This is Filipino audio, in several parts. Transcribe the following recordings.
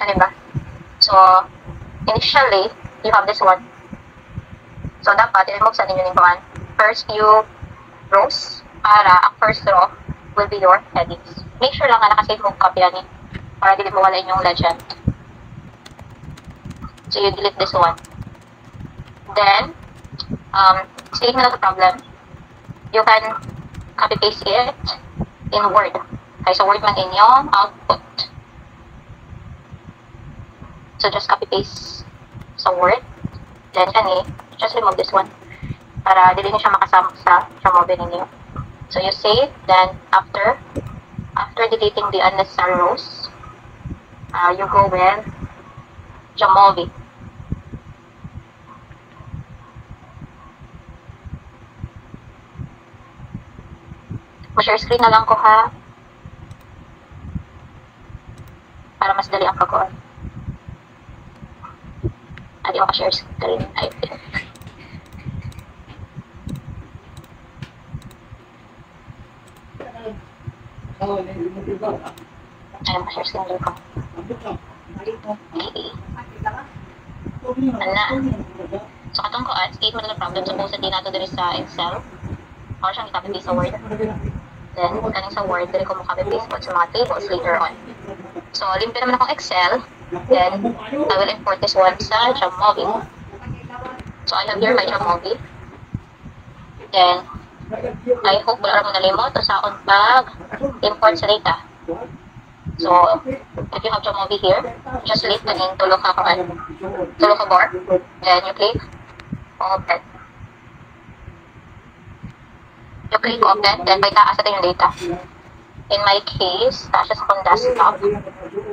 Ano ba? So, initially, you have this one. So, dapat, i-remove sa ninyo yung one. First few rows, para ang first row will be your headings. Make sure lang na nakasave mo copy yan para dili mawala yung legend. So, you delete this one. Then, statement of the problem, you can copy-paste it in Word. Okay, so Word man inyong output. So, just copy-paste sa Word. Then, just remove this one para dili nyo siya makasama sa Jamovi ninyo. So, you save. Then, after deleting the unnecessary rows, you go with Jamovi. Ma-share screen na lang ko ha. Para mas dali ang pag-on. Hindi ko ka-share screen. I think. Ayaw ma-share screen lang ko. Okay. Ano? So, katong ko statement of the problem. Supposedly nato diri sa Excel. Or siyang i-copy-paste sa Word. Then, kaning sa Word, dili ko mo copy-paste po sa mga tables later on. So, limpyo naman akong Excel. Then, I will import this one sa Jamovi. So, I have here my Jamovi. Then, I hope wala mo nalimot o sa akong pag-import sa data. So, if you have Jamovi here, just click kaning tulok ka bar. Then, you click open. You click open, then may taas natin yung data. In my case, taas siya sa akong desktop.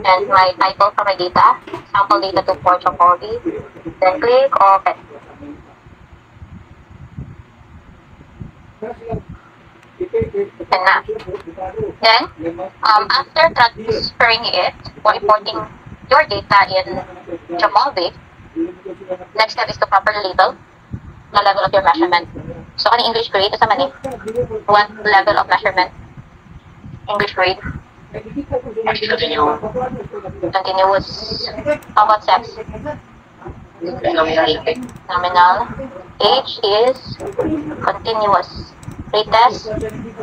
And my title for my data, sample data 2 for Jamovi. Then click open. And na. Then, after transferring it or importing your data in Jamovi, next step is to properly label the level of your measurement. So, kani English grade, asa man what level of measurement? English grade. Continuous. How about sex? Nominal. Age is continuous. Pretest,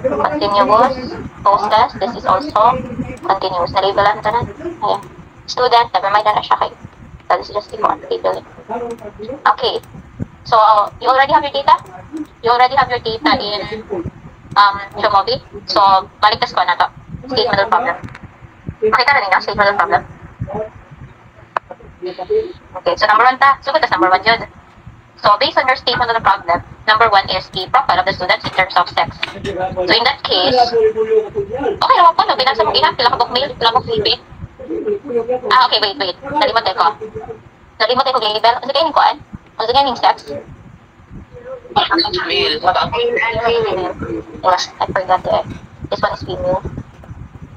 continuous. Post-test, this is also continuous. Na-labelan ito na. Ayan. Student, never mind na siya kay. So, this is just labeling. Okay. So, you already have your data? You already have your data in Jamovi. So, baliktas ko na to. Statement of the problem. Makita na ninyo, statement of the problem. Okay, so number 1 ta. So, that's number 1 yun. So, based on your statement of the problem, number 1 is the profile of the students in terms of sex. So, in that case, okay naman po, no? Binasa mong ihap, pila ka book mail, pila ka book feedback. Okay, wait. Nalimot ko. Nalimot ko label. Ano kayo ko, ano kayo yung sex? Male. Yes, I forgot it. This one is female.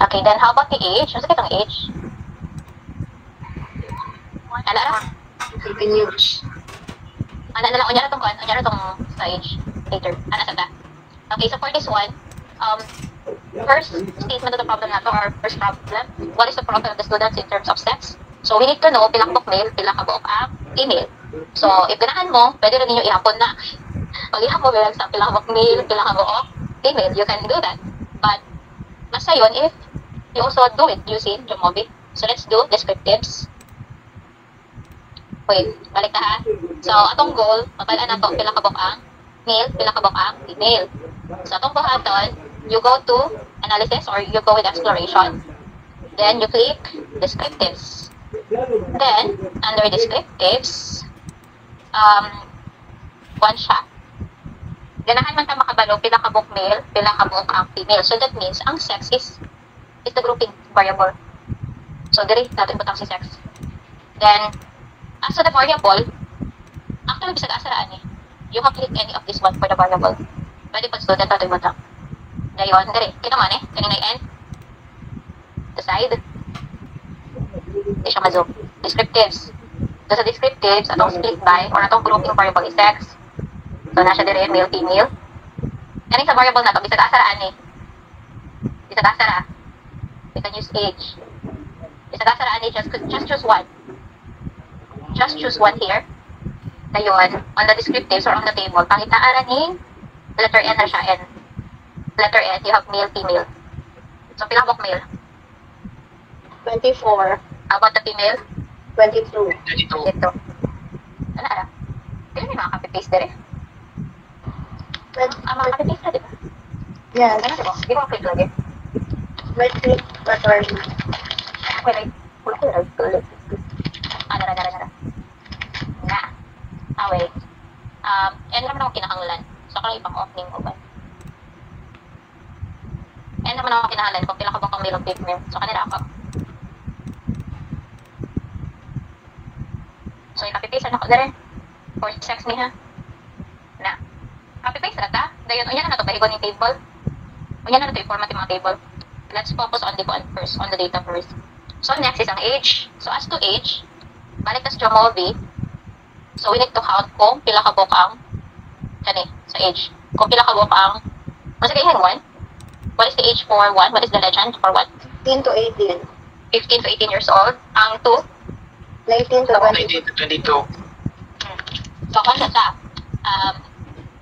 Okay, then how about the age? Ano kayo age? Ano? Continuous. Ano na lang, unyara tong sa age later. Ano sa ta? Okay, so for this one, first statement of the problem nato, or first problem, what is the profile of the students in terms of sex? So we need to know pila ka book male, pila ka book female. So if ganahan mo, pwede rin ninyo ihapon na. Pag ihapon mo sa pila ka book male, pila ka book female, you can do that. But mas sayon if you also do it using Jamovi. So let's do descriptives. Wait, balik na ha. So, atong goal, mabalaan na to, pila ka book ang male, pila ka book ang female. So, atong buhaton, you go to analysis or you go with exploration. Then, you click descriptives. Then, under descriptives, one shot. Ganahan man ta makabalo, pila ka book male, pila ka book ang female. So, that means, ang sex is the grouping variable. So, diri, natin butang si sex. Then, as to the variable, actually, bisag asaraan you can click any of this one for the variable. Pwede pag student natin butang. Dayon, diri, kinaman kanina end. The side. Hindi siya ma-zoom. Descriptives. So, sa descriptives, atong split by, or atong grouping variable is sex. So, nasa diri, male, female. Kaning sa variable na to, bisag asaraan Bisag asara. We can use age. Bisag asaraan Ani, just choose one. Just choose one here. Ngayon, on the descriptives or on the table, pangitaan ni letter N na siya, N. Letter N, you have male, female. So, pinakabok male. 24. How about the female? 22. 22. Ito. Ano, ano? Hindi may mga copy-paste dire. Mga copy-paste na, di ba? Yes. Ano, di ba? Di ba click lagi? Right click, pattern. Wait. Ulit. Nara. Na. Wait. Yan naman ako kinahanglan. So, ako lang ipang-off ning uban. Yan naman ako kinahanglan kung pila ka bang male o female. So, kanila ako. So, i-copy-paste na ako dire. For sex niya. Na. Copy-paste na ta. Dayon, unya na to bahigon yung table. Unya na to i-format yung mga table. Let's focus on the first, on the data first. So, next is ang age. So, as to age, balik na sa Jamovi. So, we need to count kung pila ka bukang kani, sa age. Kung pila ka bukang, sige, hang 1. What is the age for 1? What is the legend for 1? 15 to 18. 15 to 18 years old. Ang 2, 19 to 19 to 22. so, kung siya,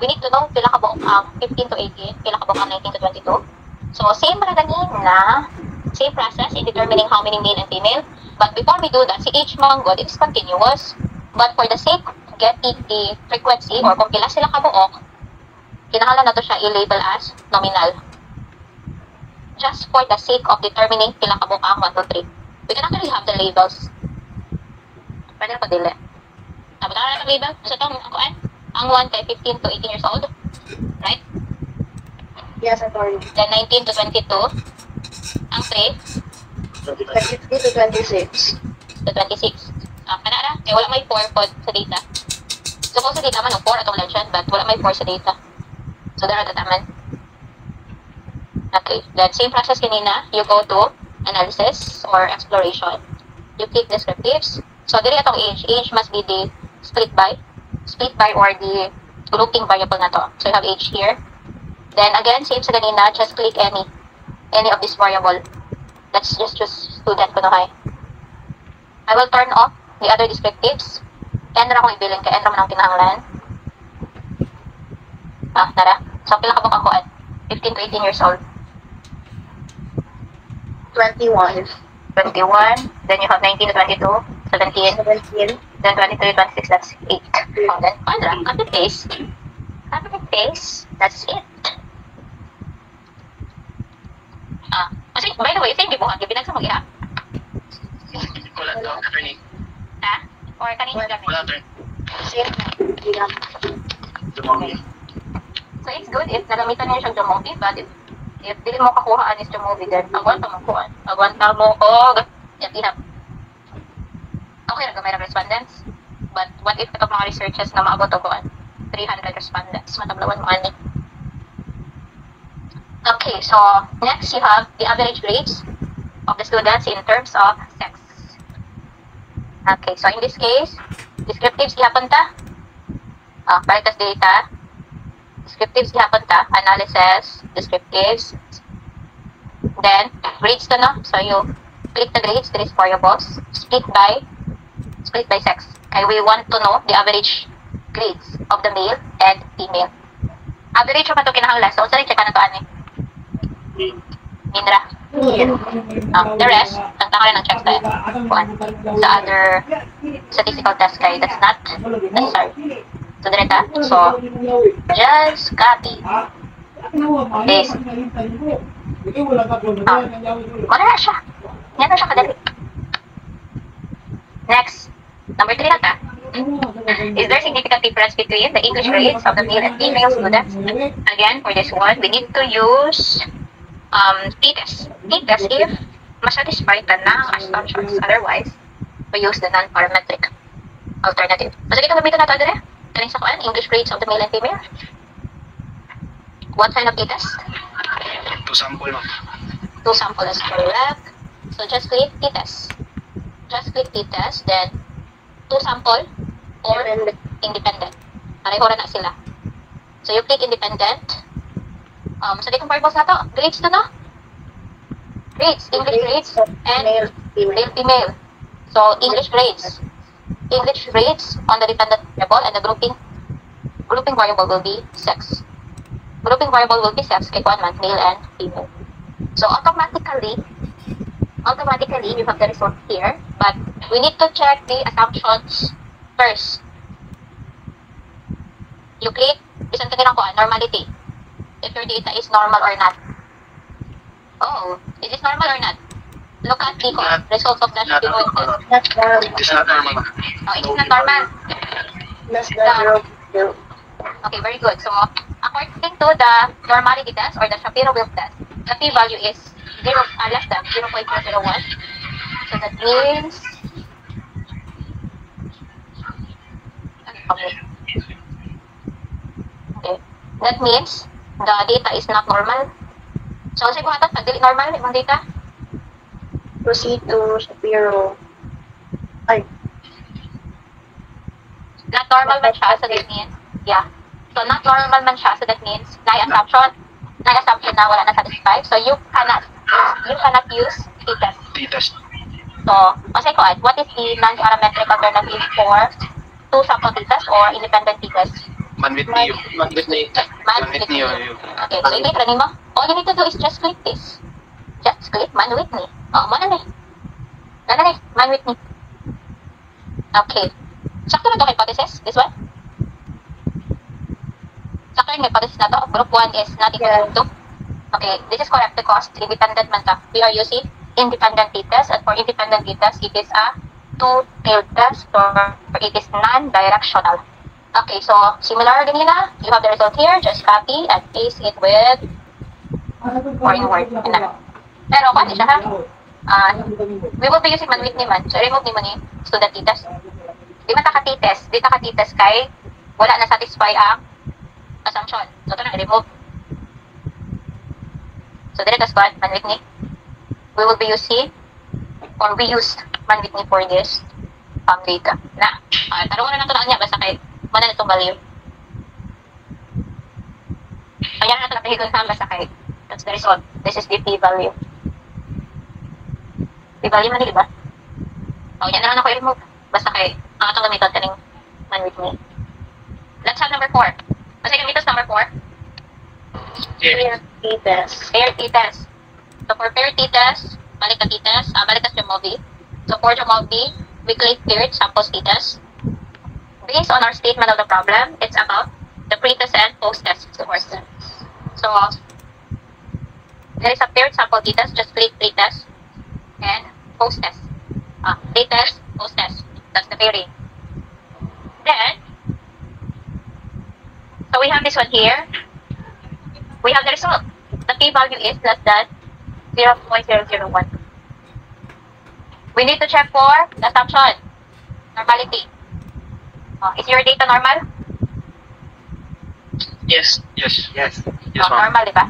we need to know pila ka bukang 15 to 18, pila ka bukang 19 to 22. So, same ra ganina, same process in determining how many male and female. But before we do that, si age mga god, it is continuous. But for the sake of getting the frequency or kung pila sila kabuok, kinahanglan na to siya i-label as nominal. Just for the sake of determining pila kabuok ang 1, 2, 3. We can actually have the labels. Pwede na pa dili. Tapos na label. So itong ang 1 kay 15 to 18 years old. Right? Yes, attorney. Then 19 to 22. Ang 3 23 to 26. to 26. Kanara, kaya wala may 4 pod sa data. Suppose sa data man, 4 atong legend, but wala may 4 sa data. So, there are the taman. Okay, then same process kanina, you go to analysis or exploration. You click descriptives. So, diri atong age. Age must be the split by or the grouping variable na to. So, you have age here. Then, again, same sa kanina, just click any of this variable. Let's just choose student kuno hay. I will turn off the other descriptives. Enter akong ibilin ka. Enter mo ng kinahanglan. Nara. So, pila ka bukang kuan? 15 to 18 years old. 21. 21. Then you have 19 to 22. 17. 17. Then 23, 26. That's 8. Then, Andra, copy-paste. Copy-paste. That's it. Kasi, by the way, same gibuhan. Gibinag sa mag-iha. Wala to, attorney. Or kanina gamit? Wala, attorney. Same. Yeah. Dumami. So, it's good if nagamitan niyo siyang Jamovi, but if dili mo kakuhaan is Jamovi, then agwanta mo kuhaan. Agwanta mo og ihap. Okay, nagamay ng respondents. But what if itong mga researches na maabot og kuhaan? 300 respondents. Matablawan mo ani. Okay, so next you have the average grades of the students in terms of sex. Okay, so in this case, descriptives gihapon ta. Paritas data. Descriptives gihapon ta. Analysis, descriptives. Then, grades to no. So you click the grades, there is variables. Split by sex. Okay, we want to know the average grades of the male and female. Average yung ito kinahanglan. So, sorry, check na ito, ani. Minra. The rest, tantang rin ng checks tayo. Sa other statistical test kayo, that's not necessary. So, direta. So, just copy. Paste. Wala na siya. Yan na siya kadali. Next. Number 3 na ta. Is there significant difference between the English grades of the male and female students? Again, for this one, we need to use t-test. T-test if masatisfy ta ng assumptions. Otherwise, we use the non-parametric alternative. Sige, ito gamitin natin dire. Kaling sa kuan, English grades of the male and female. What kind of t-test? To sample, ma'am. To sample is correct. So just click t-test. Just click t-test, then to sample or independent. Pareho na sila. So you click independent. So dito variables na to, grades to no? Grades, English grades, and Male, female. male, female. So, English grades. English grades on the dependent variable and the grouping variable will be sex. Grouping variable will be sex, kay 1 month, male and female. So, automatically, you have the result here, but we need to check the assumptions first. You click, isang tinirang ko, normality. If your data is normal or not. Oh, is this normal or not? Look at the results of the Shapiro test. Not normal. It is not normal, ma'am. Oh, it is not normal. Less than 0.2. Okay, very good. So, according to the normality test or the Shapiro-Wilk test, the p-value is less than 0.001. So that means okay. That means the data is not normal. So, sa ibuhatan, pag dili normal, imong data, Proceed to Shapiro. Ay, not normal man siya, so that means, yeah. So, not normal man siya, so that means, na-assumption na wala na satisfy. So, you cannot use t-test. T-test. So, kasi ko, what is the non-parametric alternative for two sample t-test or independent t-test? Man with Neo. Man with Neo. Man with Neo. Okay, so i-click mo. All you need to do is just click this. Just click man with me. Oh, man with me. Okay. Sakto na itong hypothesis, this one? Sakto yung hypothesis na to. Group 1 is not equal to 2. Okay, this is correct because independent man ta. We are using independent t-test, and for independent t-test, it is a two-tailed test or it is non-directional. Okay, so similar din na. You have the result here. Just copy and paste it with or in Word. Pero kung ano siya ha? We will be using man with ni man. So remove ni mo ni student t-test. Di man ta ka-t-test. Di ta ka-t-test kay wala na satisfy ang assumption. So ito na, remove. So dire tas man with ni. We will be using or we used man with ni for this data. Na, tarungan na nato na niya basta kay mana na itong value. Kaya na nato na pahigon ha basta kay that's the result. This is the p-value. P-value man di ba? O, yan na lang ako i-remove. Basta kay ang atong gamiton kaning man with me. Let's have number 4. Kasi gamitos number 4. Pair t-test. Pair t-test. So for pair t-test, balik ka t-test, balik ka sa Jamovi. So for Jamovi, we click paired samples t-test. Based on our statement of the problem, it's about the pre-test and post-test scores. So there is a paired sample t-test, just click pre-test and post-test. Pre-test, post-test. That's the pairing. Then, so we have this one here. We have the result. The p-value is less than 0.001. We need to check for the assumption. Normality. Is your data normal? Yes. Yes. Yes. Yes, ma'am. Normal, di ba?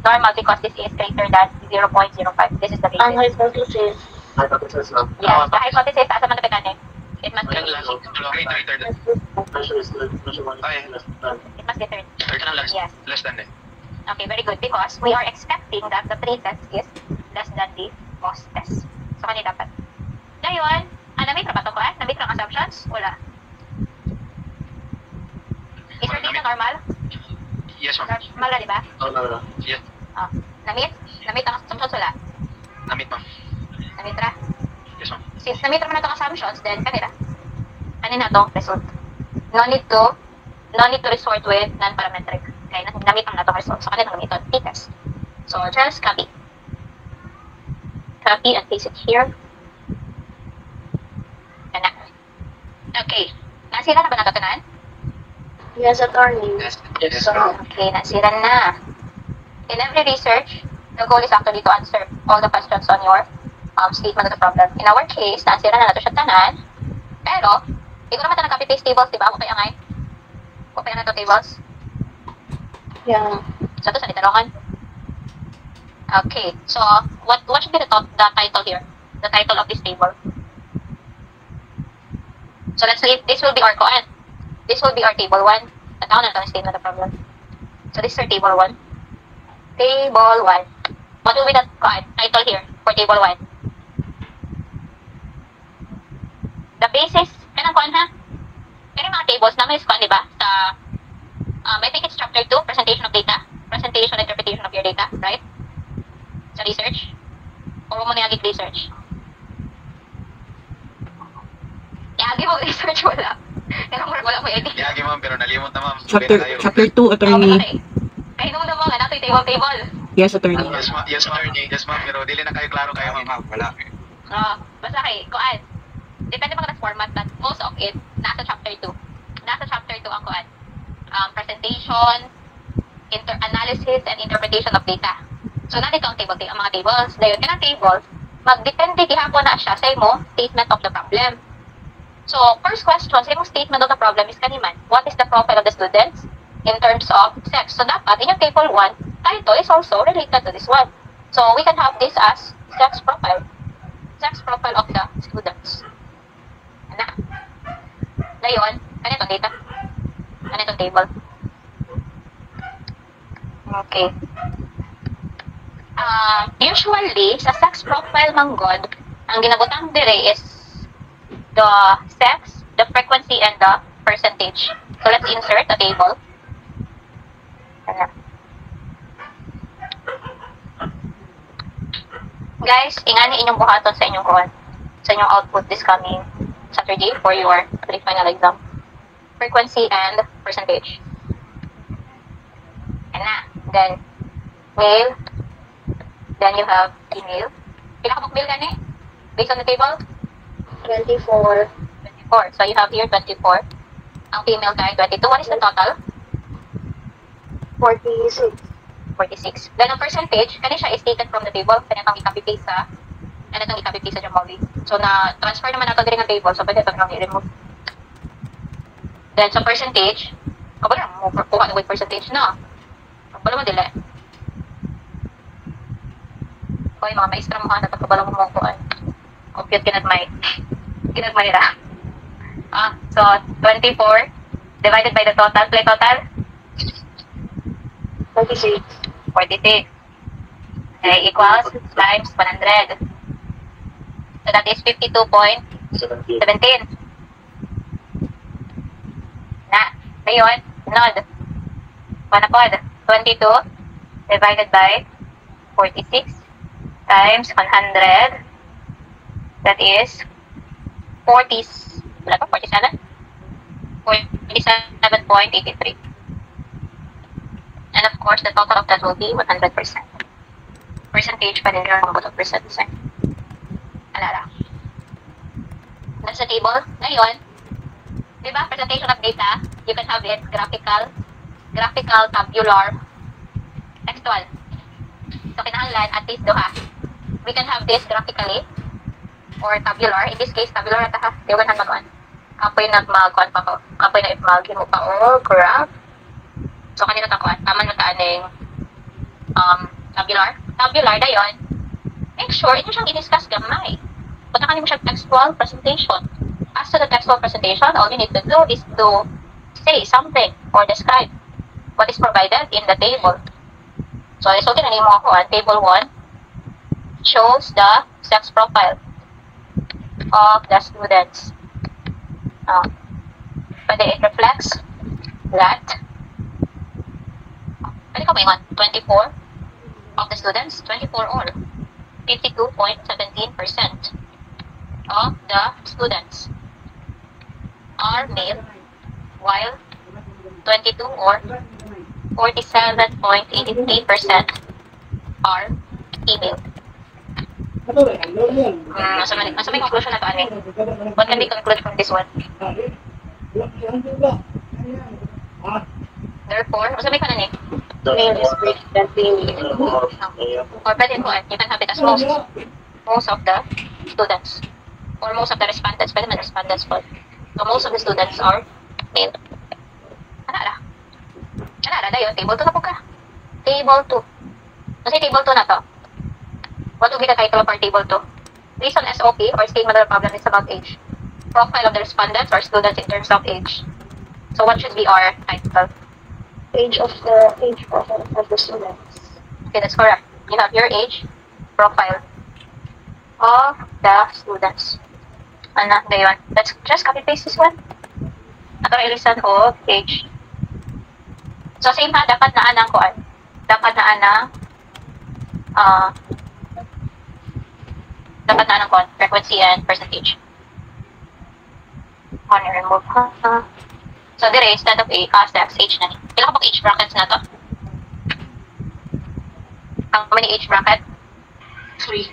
Normal because this is greater than 0.05. This is the Ang basis. hypothesis. Hypothesis lang. Yes, the hypothesis, asa man na it must be, Greater than. Ay, it must be 30. greater than less. Yes. Less than eh. Okay, very good. Because we are expecting that the pre-test is less than the post-test. So, kanina dapat. Ngayon, namit na ba ito ko eh? Namit ng assumptions? Wala. Is your data normal? Yes, ma'am. Normal na, di ba? No. Yes. Namit? Namit ang assumptions? Wala. Namit, ma'am. Namit ra? Yes, ma'am. Since namit naman na itong assumptions, then kanina. Kanina itong result. No need to resort with non-parametric. Kaya namit naman na itong result. So, kanina namit ito. T-test. So, just copy. Copy and paste it here. Kana. Okay. Nasira na ba natatanan? Yes, attorney. Yes. So, Okay, nasira na. In every research, the goal is actually to answer all the questions on your statement of the problem. In our case, nasira na nato siya tanan. Pero, hindi ko naman ito copy-paste tables, di ba? Kung kaya ngay. Kung kaya na ito tables. yeah. So, ito sa nitalongan. Okay, so, what should be the title here? The title of this table. So, let's say, this will be our koan. This will be our table 1. Tataon na ito ang statement of the problem. So, this is our table 1. Table 1. What will be the title here for table 1? the basis, kanang kuan ha? Kaya mga tables na may kuan, di ba? Sa, I think it's chapter 2, presentation of data. Presentation, interpretation of your data, right? Sa research. Or mo niyagig research. Yagi mo research, wala. Kaya wala mo edit. Yagi ma'am, pero nalimot na ma'am. Chapter 2, attorney. Kaya nung naman, ano ito table. Yes, attorney. Yes ma'am, pero dili na kayo klaro kayo ma'am. Wala. Basta kay, kuan. Depende mga format, but most of it, nasa chapter 2. Nasa chapter 2 ang kuan. Presentation, analysis, and interpretation of data. So, nandito ang table, ang mga tables. Dayon, kanang tables, magdepende gihapon na siya sa imo statement of the problem. So, first question, sa imong statement of the problem is kaniman, what is the profile of the students in terms of sex? So, dapat, in yung table 1, title is also related to this one. So, we can have this as sex profile. Sex profile of the students. Ano? Dayon, kanitong data. Kanitong table. Okay. Usually, sa sex profile manggod, ang ginabutang dire is the sex, the frequency, and the percentage. So, let's insert a table. Guys, ingani inyong buhaton sa inyong kuhan, sa inyong output this coming Saturday for your pre-final exam. Frequency and percentage. And then, male. Then you have female. Pila ka male gani? Based on the table? 24. 24. So you have here 24. Ang female tayo 22. What is the total? 46. 46. Then ang percentage, kani siya is taken from the table. Kani itong i-copy-paste sa, kani itong i-copy-paste sa Jamovi. So na transfer naman nato diri nga table. So pwede itong i-remove. Then sa percentage, kabalo mo kuha na with percentage na. Kabalo mo dili. Hoy mga maestra mo ha, kabalo mo mo kuan. Compute kinagmay ra. So 24 divided by the total, play total 46. 46. Okay, equals times 100. So that is 52.17. Na, ngayon, nod. Panapod, 22 divided by 46 times 100. That is 40. Wala pa, 47? 47.83. And of course, the total of that will be 100%. Percentage pa rin yung mga percent. Alala. That's the table. Ngayon, di ba, presentation of data, you can have it graphical, tabular, textual. So, kinahanglan at least duha. We can have this graphically or tabular. In this case, tabular ata ha. Di ba na mag-on? Kapoy na mag-on pa ko. Kapoy na mag-himo pa o graph. So, kanina takuan. Taman mo taaning tabular. Tabular, dayon. Make sure, ito siyang i-discuss gamay. Punta ka mo siyang textual presentation. As to the textual presentation, all you need to do is to say something or describe what is provided in the table. So, isukin na mo ako. Table 1 shows the sex profile of the students. Pwede it reflects that pwede ko maingon 24 of the students, 24 or 52.17% of the students are male, while 22 or 47.83% are female. Nasa may conclusion na to, Ane? What can we conclude from this one? Therefore, nasa may ka na, Nick? Male is greater than female. Or pwede ko, you can have it as most of the students. Or most of the respondents. Pwede man respondents po. So, most of the students are male. Anara, dayon, table 2 na po ka. Table 2. Kasi table 2 na to. What will be the title of our table 2? Reason SOP or statement of the problem is about age. Profile of the respondents or students in terms of age. So what should be our title? Age profile of the students. Okay, that's correct. You have your age profile of the students. Ana, gayon. Let's just copy paste this one. Ato ra ilisan og age. So same ha, dapat na anang kuan. Dapat na anang dapat na anang kuan, frequency and percentage. On remove ha. So dire instead of sex age na ni. Pila ka age brackets na to? How many age bracket? 3.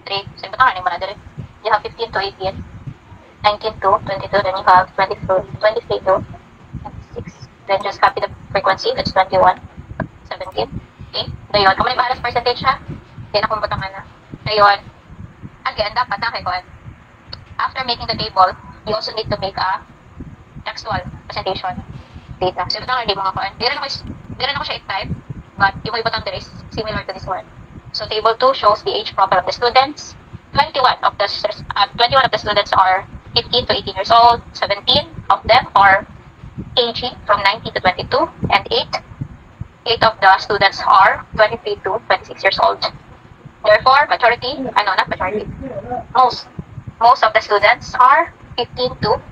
3. So iba ta ni mana dire. You have 15 to 18. 19 to 22, then you have 23 to 26. Then just copy the frequency, that's 21, 17. Okay? Ngayon, kung may bahalas percentage ha, hindi na kumputangan na. Ngayon, again, dapat na kayo. After making the table, you also need to make a textual presentation data. So, ito na hindi mga kuan. Di rin ako siya i-type, but yung may butang there is similar to this one. So, table 2 shows the age profile of the students. 21 of the students are 15 to 18 years old, 17 of them are aging from 19 to 22, and 8 of the students are 23 to 26 years old. Therefore, most of the students are 15 to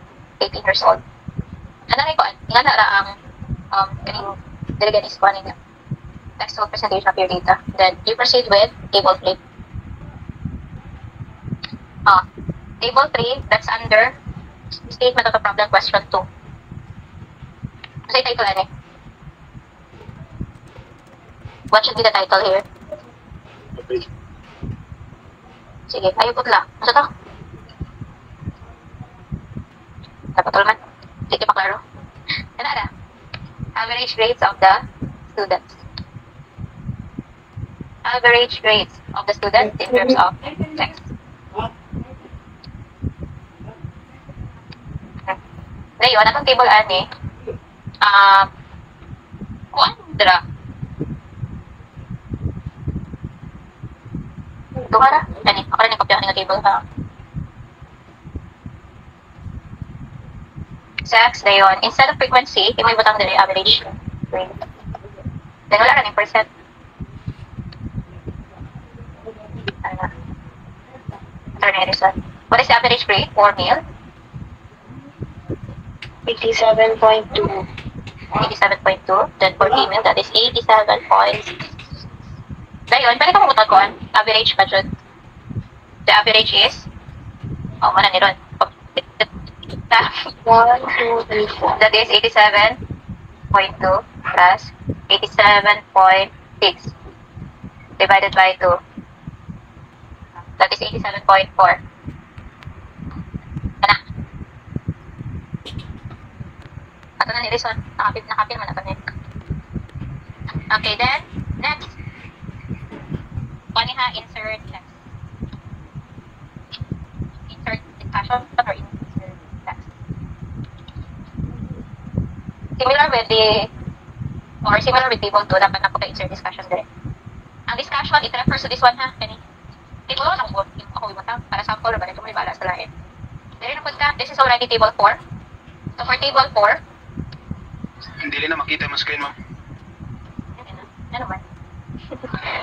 18 years old. Ano rin ko, nga na ang kaning delegate is kuha ninyo. Textual presentation of your data. Then, you proceed with table 3. Table 3, that's under statement of the problem question 2. Ano yung title ano? What should be the title here? Sige, ayaw putla. Ano to? Dapat man. Hindi pa klaro. Ano na? Average grades of the students. Average grades of the students in terms of text. Ngayon, atong table ani, kuandra. Dumara? Ani, ako rin yung kopya ng table ha. Sex, dayon. Instead of frequency, may butang dali average grade. Then wala rin yung percent. Ano na? What is the average grade for male? 87.2. 87.2. Then for female, that is 87.6. Dayon, pwede ka mabutan ko an average budget. The average is, wala ni Ron. 1, 2, 3, 4. That is 87.2 plus 87.6 divided by 2. That is 87.4. Ano? Ato na ni Rizon. Nakapit naman ato na yun. Okay, then, next. Paniha, insert text. Insert discussion or insert text. Similar with table 2, dapat na po ka-insert discussion din. Ang discussion, it refers to this one ha, kani. Table 1 ako yung matang, para sample or ba ito may bala sa lain. Dari na po ka, this is already table 4. So for table 4, Hindi na makita yung screen, ma'am. ano man?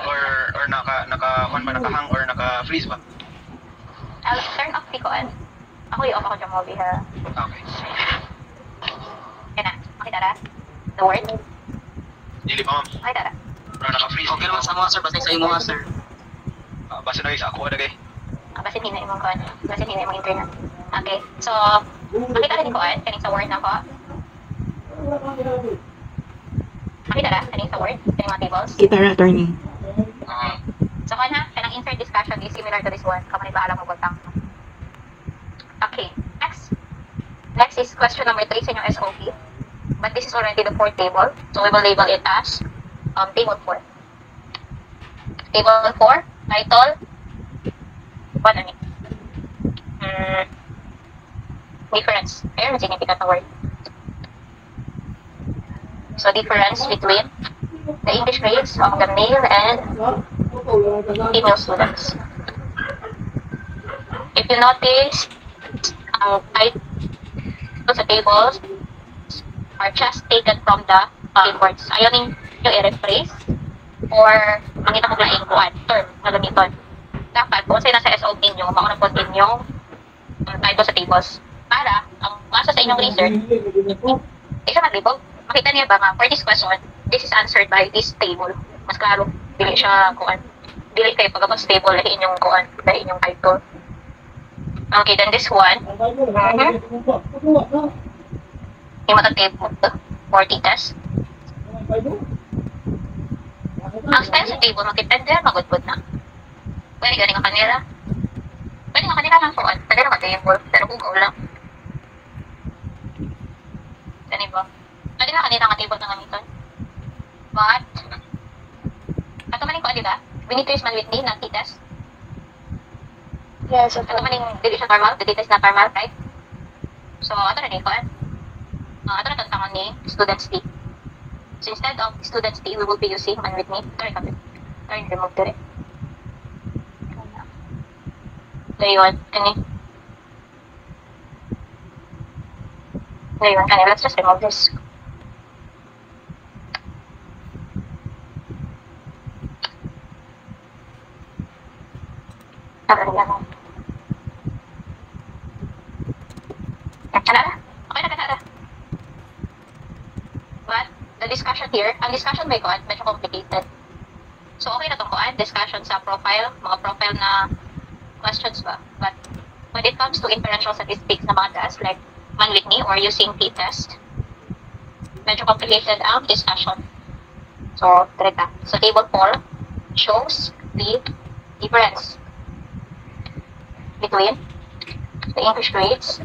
Or nakahang or naka-freeze ba? I'll turn off the koan. Ako i-off ako dyan mo, ha. Okay. Yan na, makita na? The word? Dili pa, ma'am. Makita na? Pero naka-freeze. Okay naman sa mga sir, basta sa imo nga sir. Basta na isa ako na gay. Basin hina yung koan. Basin hina yung internet. Okay, so, makita na ni koan, kaning sa word na ko. Makita na, kaning sa word, kaning mga tables. Kita ra, attorney. So, kana, kanang insert discussion is similar to this one. Kamanit ba alam mo bultang. Okay, next. Next is question number 3 sa inyong SOP. But this is already the fourth table. So, we will label it as table 4. Table 4, title. Ano ni? Difference. Ayun, significant na word. So, difference between the English grades of the male and female students. If you notice, titles sa tables are just taken from the keywords. Ayaw yung i-rephrase or mangita kong laing kuan term na gamiton. Dapat, kung sa'yo nasa SOP nyo, mauna po inyong ang title sa tables. Para, ang masa sa inyong research, isa maglibog. Makita niya ba nga, for this question, this is answered by this table. Mas klaro, dili siya kuan. Dili kayo pagkabot sa table, lahi inyong kuan, lahi inyong title. Okay, then this one, yung mata table, 40 test. Ang style sa table, makipende, magudbud na. Pwede gani nga kanila. Pwede nga kanila lang kuan, pwede nga table, pero bugaw lang. Gani ba? Pwede nga kanila nga table na gamiton. But, ato maning kuan diba? We need to use man Whitney, not t-test. Yes, Ato maning dili siya normal, the t-test na normal, right? So, ato na din kuan. Ato na tantangan ni students T. So, instead of students T, we will be using man Whitney. Sorry, remove dire. Dayon, kani. Let's just remove this. Okay na. But, the discussion here, ang discussion may kuan, medyo complicated. So, okay na itong kuan, discussion sa profile, mga profile na questions ba. But, when it comes to inferential statistics na mga tasks, like man Whitney or using t-test, medyo complicated ang discussion. So, treta. So, table 4 shows the difference between the English grades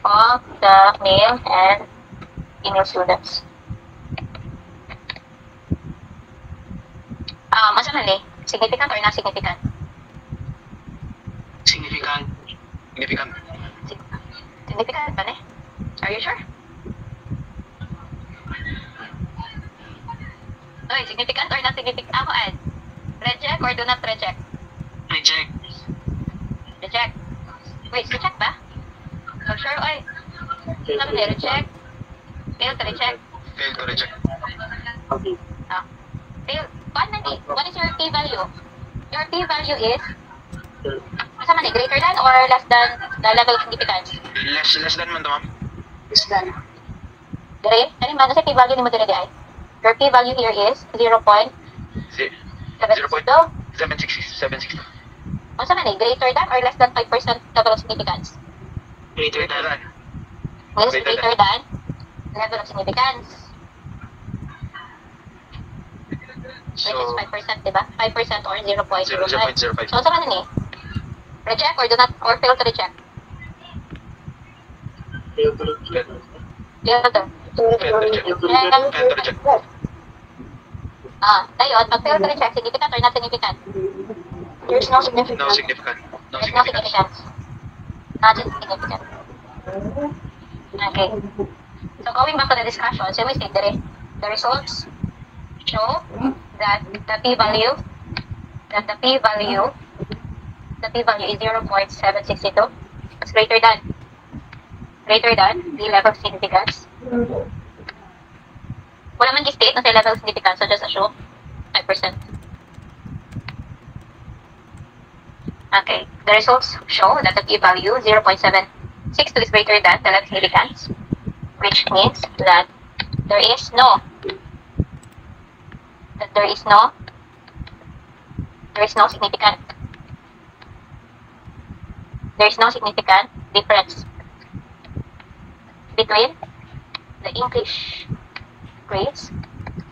of the male and female students. Masa man eh? Significant or non-significant? Significant. Significant. Significant pa eh? Are you sure? Oy, significant or non-significant? Ako, Ad. Reject or do not reject? Reject. Reject. Wait, reject ba? So, sure, oy. Sabi na, reject. Fail to reject. Fail to reject. Fail. What is your p-value? Your p-value is, masama na, greater than or less than the level of significance? Less than man to, ma'am. Is done. Dire? Ano man, nasa p-value ni mo dire di ay? Your p-value here is 0.762. 0.760. Masama na, greater than or less than 5% level of significance? Greater than. Means Greater greater than level of significance. Which is 5%, diba? 5% or 0.05. 0.05. So, saan ni? Reject or do not, or fail to reject? Fail to. Fail to reject. Dayon, pag fail to reject, significant or not significant? There's no significance. No significant. No There's no significance. significance. Not significant. Okay. So, going back to the discussion, so we say the results show that the p-value is 0.762. It's greater than the level of significance. Wala man gi-state na sa level of significance, so just assume 5%. Okay, the results show that the p-value 0.762 is greater than the level of significance, which means that there is no significant difference between the English grades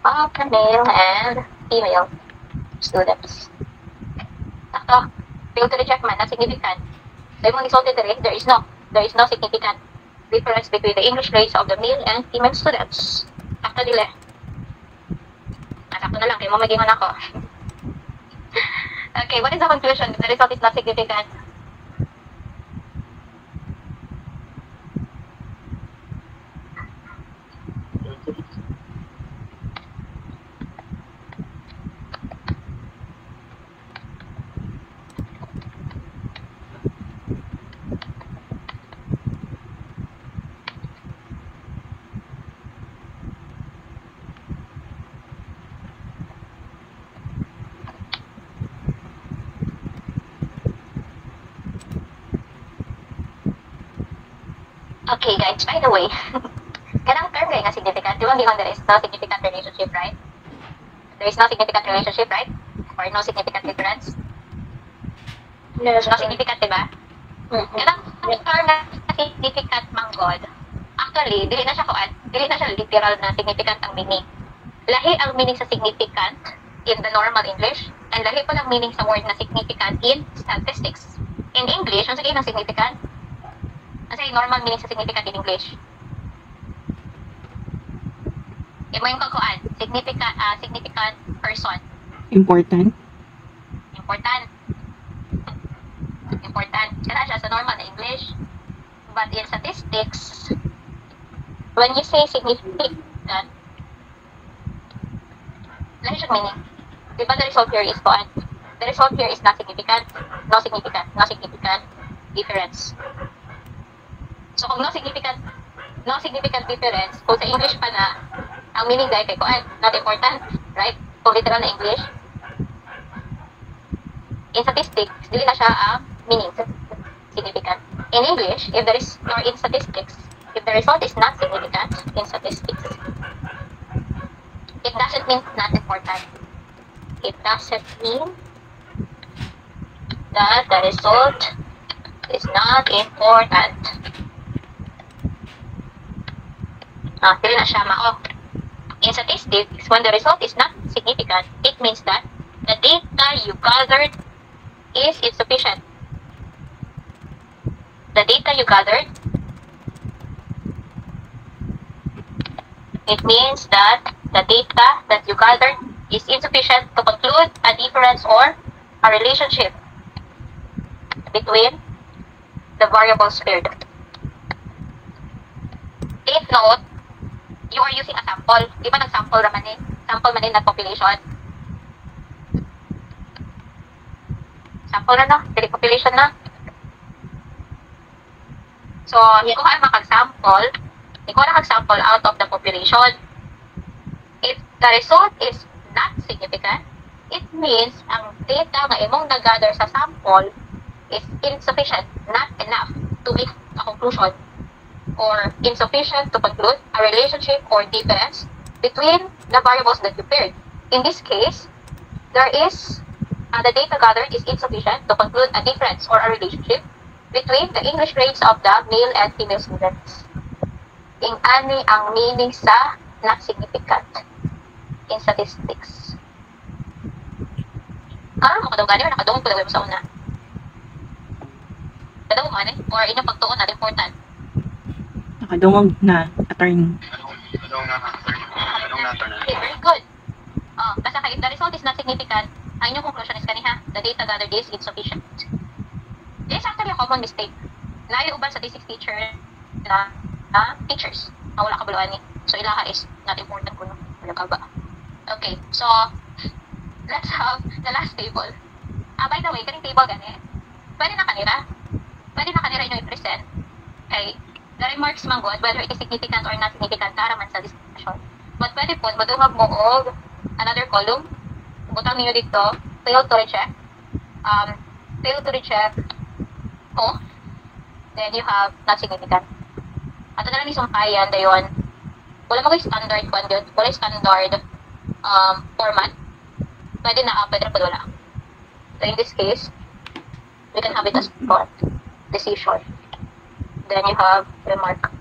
of the male and female students. Sakto, fail to reject man, not significant. So yung resulted there is no significant difference between the English grades of the male and female students. Sakto dili. Sakto na lang, kaya mo magingon ako. Okay, what is the conclusion? The result is not significant. Okay, guys, by the way, kanang term kay nga significant, di ba given there is no significant relationship, right? There is no significant relationship, right? Or no significant difference? Yes, No significant, di ba? Kanang term na significant manggod, actually, dili na siya literal na significant ang meaning. Lahi ang meaning sa significant in the normal English, and lahi pa lang meaning sa word na significant in statistics. In English, ang sige ng significant, kasi normal meaning sa significant in English. Imo yung kakuan, significant person. Important. Important. Kaya siya sa normal na English. But in statistics, when you say significant, lahi siya meaning. Diba the result here is kuan? The result here is not significant, no significant difference. So kung no significant difference, kung sa English pa na, ang meaning dahil kay kuan, not important, right? Kung literal na English, in statistics, dili na siya ang meaning significant. In English, if there is, or in statistics, if the result is not significant in statistics, it doesn't mean not important. It doesn't mean that the result is not important. Dili na siya mao. In statistics, when the result is not significant, it means that the data you gathered is insufficient. The data you gathered, it means that the data that you gathered is insufficient to conclude a difference or a relationship between the variables paired. Take note, you are using a sample. Di ba nag-sample naman eh? Sample man na population. Sample na no? Dili population na. So, ikaw ay makag-sample. Ikaw na mag-sample out of the population. If the result is not significant, it means ang data nga imong nag-gather sa sample is insufficient, not enough to make a conclusion, or insufficient to conclude a relationship or difference between the variables that you paired. In this case, there is the data gathered is insufficient to conclude a difference or a relationship between the English grades of the male and female students. Ani ang meaning sa not significant in statistics. Karon mo kadong gani or nakadungog ko daw mo sa una. Kadungog man eh, or inyong pagtuon na important. Nakadungog na attorney. Anong nato na? Okay, very good. Basta if the result is not significant, ang inyong conclusion is kaniha, the data gathered is insufficient. This is actually a common mistake. Layo uban sa D6 teacher na teachers na wala kabuluan ni. So ilaha is not important kuno. Wala ka ba? Okay, so let's have the last table. By the way, kaning table gani, pwede na kanira inyong i-present. Okay, the remarks man good, whether it is significant or not significant, para man sa discussion. But pwede po, maduhag mo og another column. Butang niyo dito, fail to recheck. Fail to recheck. Oh, then you have not significant. At na lang isumpayan dayon. Wala mo standard quantity, wala standard format. Pwede na pwede pa wala. So in this case, we can have it as for decision. Then you have remark.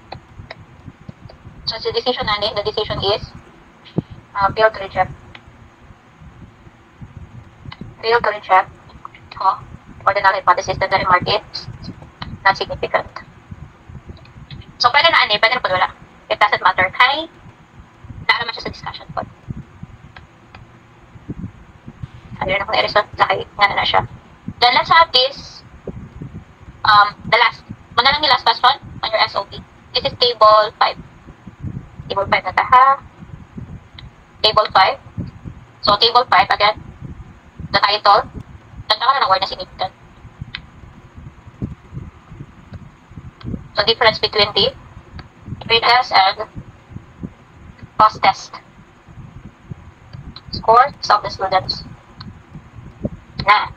So the decision the decision is fail to reject. Fail to reject. For the null hypothesis that the remark is not significant. So pwede na pwede na po wala. It doesn't matter. Kay, naaraman siya sa discussion po. Ano na kung i-result sa kay, nga na siya. Then let's have this, the last, muna lang yung last question on your SOP. This is table 5. Table 5 na ta ha. Table 5. So table 5 again. The title. Tanda ka na ng word na significant. So difference between the pretest and post test. Scores of the students. Na.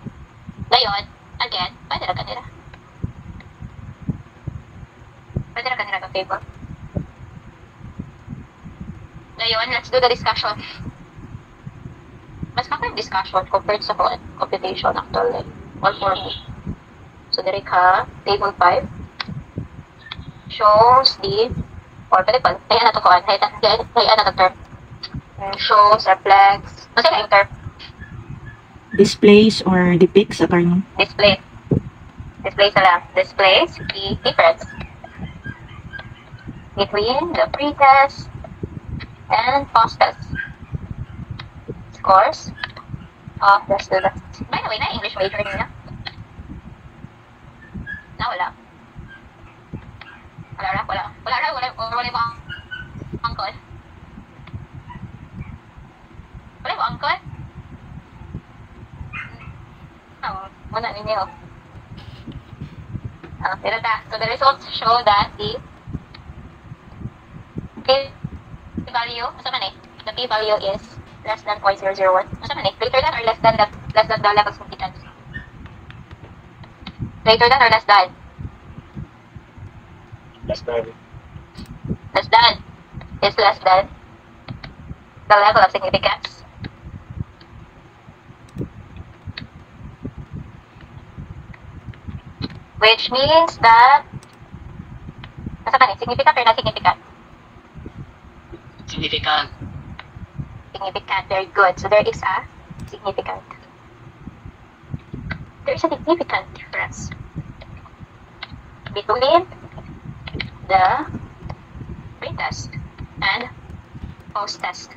Ngayon, again, pwede na kanila. Pwede na kanila ng table. Ngayon, let's do the discussion. Mas maka yung discussion compared sa computation actually. All for me. So, there ka, table 5 shows the, or pwede pa, kaya na ito ko, kaya na ito term. Shows, reflects, ano sila yung term? Displays or depicts, attorney? Display. Display sila. Displays the difference between the pre-test and post-test scores of the students. By the way, na English major niya? Na wala. Wala mo angkol. Wala mo angkol? Wala ninyo. So the results show that the p-value, the p-value is less than 0.001. Greater than or less than the level significance? Greater than or less than? Less than. Less than. Is less than the level of significance. Which means that, significant or not significant? Significant. Significant, very good. So there is a significant. There is a significant difference between the pre-test and post-test.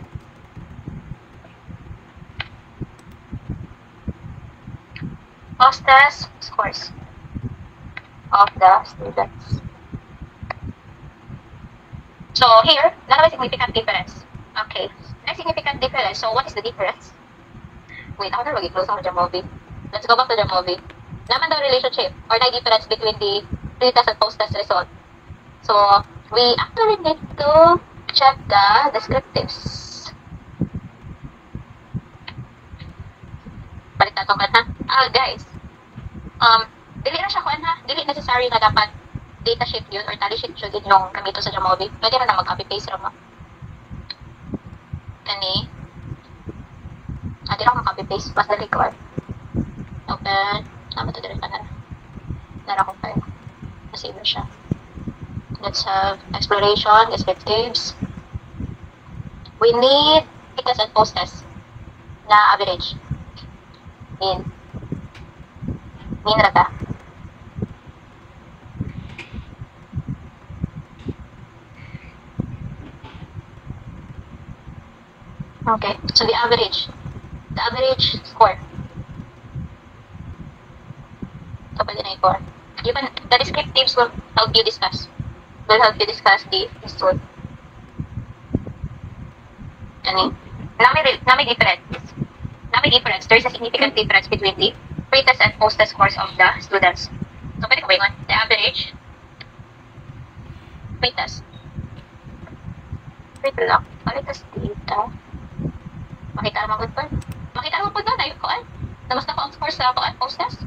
Post-test scores of the students. So here, not a significant difference. Okay, a significant difference. So what is the difference? Wait, ako na mag-close ako sa movie. Let's go back to the movie. Naman daw relationship or na difference between the pre-test and post-test result. So we actually need to check the descriptives. Balik na itong kan ha. Guys. Dili na siya kuan ha. Dili necessary na dapat data sheet yun or tally sheet yun yung gamito sa Jamovi. Pwede na mag-copy paste rin mo. Kani. Di na mag-copy paste. Mas dali ko. Open. Tama to direct pa na. Nara ko pa yun. Nasave na siya. Let's have exploration, descriptives. We need pre-test and post-test na average. Mean rata. Okay, so the average score. So, pwede na i-score. Even the descriptives will help you discuss. The result. Ano? Na may difference. There is a significant difference between the pre-test and post-test scores of the students. So, pwede ko ba yun? The average pre-test. Wait lang. Pre-test data. Makita naman po doon. Ayun ko ay. Namas na po ang scores sa post-test.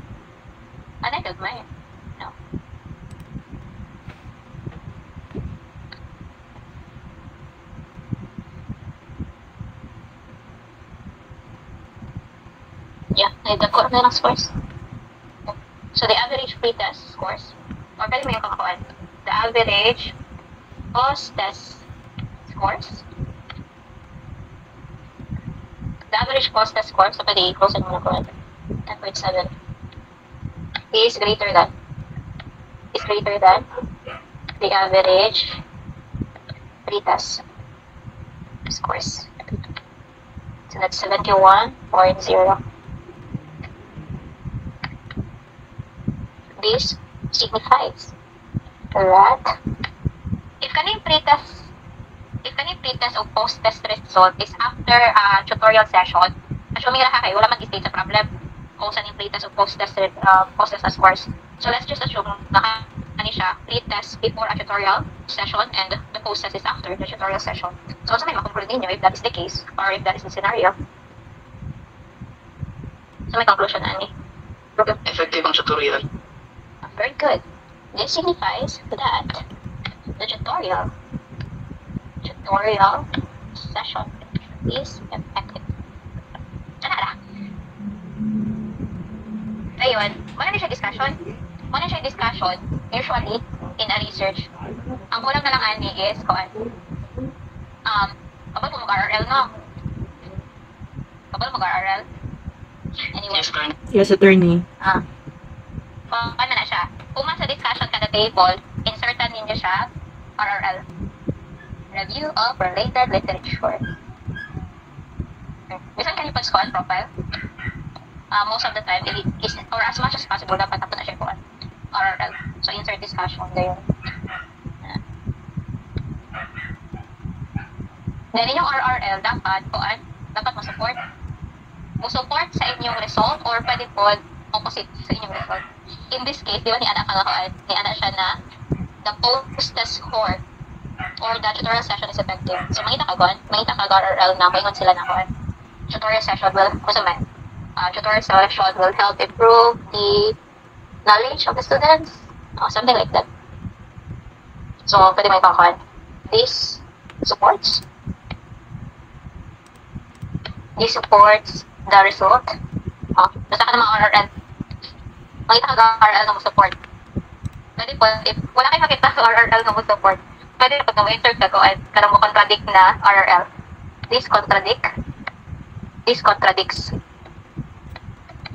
Ano yung may? No. Yeah, nagdagko na ng scores. So, the average pre-test scores, or pwede mo yung kakakuan. The average post-test scores. The average post-test score, so pwede i-close mo na ko 10.7 is greater than the average pre-test scores. So that's 71.0. This signifies that if kaning pre-test o post-test result is after a tutorial session, assuming na kayo, wala mag-state sa problem kung saan yung pre-test o post-test scores. So let's just assume na siya pre-test before a tutorial session and the post-test is after the tutorial session. So may makonclude ninyo if that is the case or if that is the scenario. So may conclusion na ni. Effective ang tutorial. Very good. This signifies that the tutorial session is effective. Ano? Ayun, wala na siya discussion. Usually, in a research, ang kulang na lang ani is, kapag mo mag-RRL, no? Kapag mag-RRL, anyway, Yes, Colonel. Yes, attorney. ano na siya, kung sa discussion ka na table, insertan ninyo siya, RRL. Review of related literature. Bisan ka niyo pag profile, most of the time, or as much as possible, dapat nato na siya po RRL. So, insert discussion, gayon. Then, yung RRL, dapat mo-support. Mo-support sa inyong result or pwede po opposite sa inyong result. In this case, di ba ni Ana siya na the post-test score or the tutorial session is effective. So, mangita ka RRL na maingon sila na tutorial session will help improve the knowledge of the students. Something like that. So, pwede mo ipakon. This supports the result. Basta ka naman RRL. Makita ka RRL na mo support. Pwede po, if wala kayo makita sa RRL na mo support, pwede pag na-insert ka kung mo contradict na RRL. This contradicts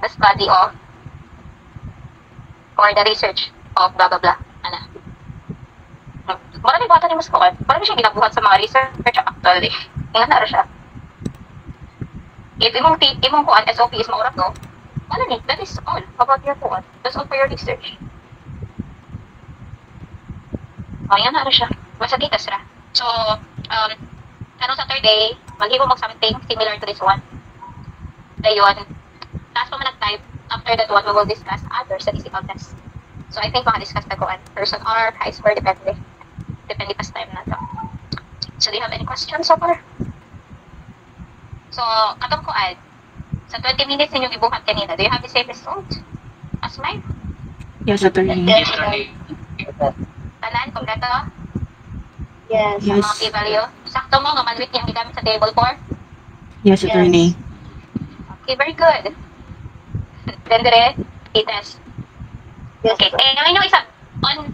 the study of or the research of blah blah blah. Ano? Marami bata ni mas kuwan. Marami siyang ginabuhat sa mga research actually. Ingat na siya. If imong kuwan SOP is maurat no, wala ni. That is all about your kuwan. That's all for your research. Ingat na siya. Masagitas ra. So, kanong Saturday, maghibo mag-something similar to this one. Dayon, tapos pa man nag-type, after that one, we will discuss other statistical tests. So, I think maka-discuss na kuan. Person R, high score, depende. Depende pa sa time na to. So, do you have any questions so far? So, katong kuan, sa 20 minutes ninyong ibuhat kanina, do you have the same result as mine? Yes, attorney. Yes, Colonel. Tanan, kompleto? Yes. Yes. Mga p-value? Sakto mo, nga manuit niyang gigamit sa table 4? Yes, attorney. Okay, very good. Then, dire, i-test. Yes. Okay, ngayon yung isa, on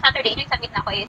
Saturday, yung submit na ko is